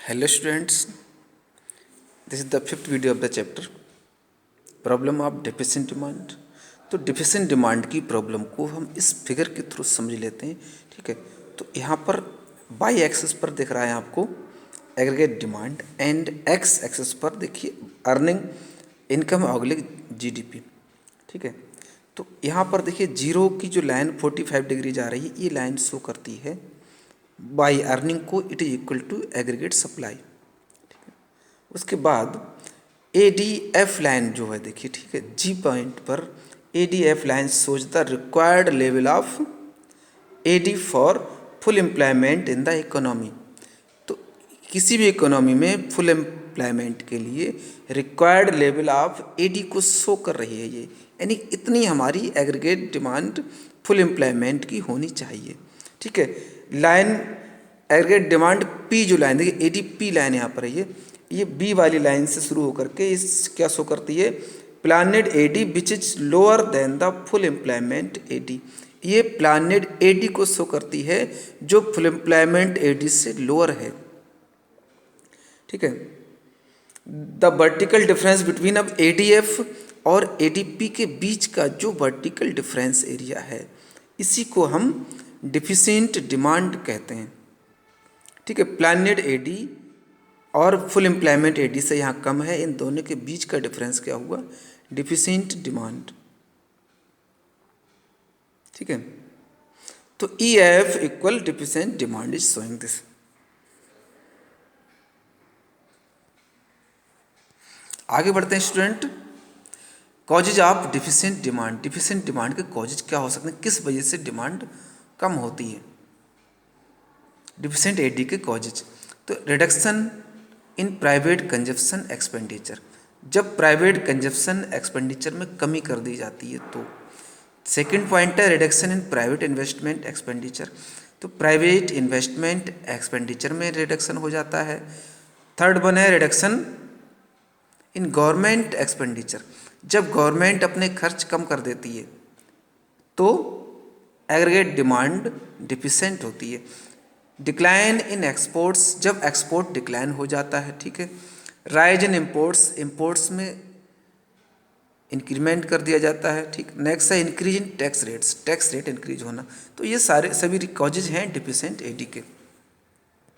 Hello students, this is the fifth video of the chapter problem of deficient demand. तो deficient demand की problem को हम इस figure के थ्रू समझ लेते हैं। ठीक है, तो यहाँ पर वाई एक्सिस पर दिख रहा है आपको aggregate demand and x axis पर देखिए अर्निंग इनकम ऑब्लिक जीडीपी। ठीक है, तो यहाँ पर देखिए जीरो की जो लाइन 45 डिग्री जा रही है, ये लाइन शो करती है बाई अर्निंग को it is equal to aggregate supply. ठीक है, उसके बाद ADF लाइन जो है देखिए, ठीक है, जी पॉइंट पर ADF line shows the required level of AD for full employment in the economy. तो किसी भी इकोनॉमी में फुल एम्प्लॉयमेंट के लिए रिक्वायर्ड लेवल ऑफ AD को शो कर रही है ये, यानी इतनी हमारी एग्रीगेट डिमांड फुल एम्प्लॉयमेंट की होनी चाहिए। ठीक है, लाइन एग्रीगेट डिमांड P जो लाइन देखिए ADP लाइन यहाँ पर है, ये बी वाली लाइन से शुरू होकर के इस क्या शो करती है प्लानेड AD which is lower than the full employment AD। ये प्लानेड AD को शो करती है जो फुल एम्प्लॉयमेंट AD से लोअर है। ठीक है, द वर्टिकल डिफरेंस बिटवीन अब ADF और ADP के बीच का जो वर्टिकल डिफरेंस एरिया है, इसी को हम डिफिशिएंट डिमांड कहते हैं। ठीक है, प्लानेड AD और फुल एम्प्लॉयमेंट AD से यहाँ कम है, इन दोनों के बीच का डिफरेंस क्या हुआ डिफिशिएंट डिमांड। ठीक है, तो EF equal deficient demand is showing this. आगे बढ़ते हैं student, causes of deficient demand. Deficient demand के कॉजेज क्या हो सकते हैं, किस वजह से डिमांड कम होती है। डिफिशिएंट AD के कॉजेज, तो reduction in private consumption expenditure, जब प्राइवेट कंजप्शन एक्सपेंडिचर में कमी कर दी जाती है तो। सेकंड पॉइंट है reduction in private investment expenditure, तो प्राइवेट इन्वेस्टमेंट एक्सपेंडिचर में रिडक्शन हो जाता है। थर्ड वन है रिडक्शन इन गवर्नमेंट एक्सपेंडिचर, जब गवर्नमेंट अपने खर्च कम कर देती है तो एग्रीगेट डिमांड डिफिशिएंट होती है। डिक्लाइन इन एक्सपोर्ट्स, जब एक्सपोर्ट डिक्लाइन हो जाता है। ठीक है, राइज इन इम्पोर्ट्स, इम्पोर्ट्स में इंक्रीमेंट कर दिया जाता है। ठीक, नेक्स्ट है increase in tax rates, tax rate increase होना। तो ये सारे सभी कॉजेज हैं डिफिशिएंट AD के।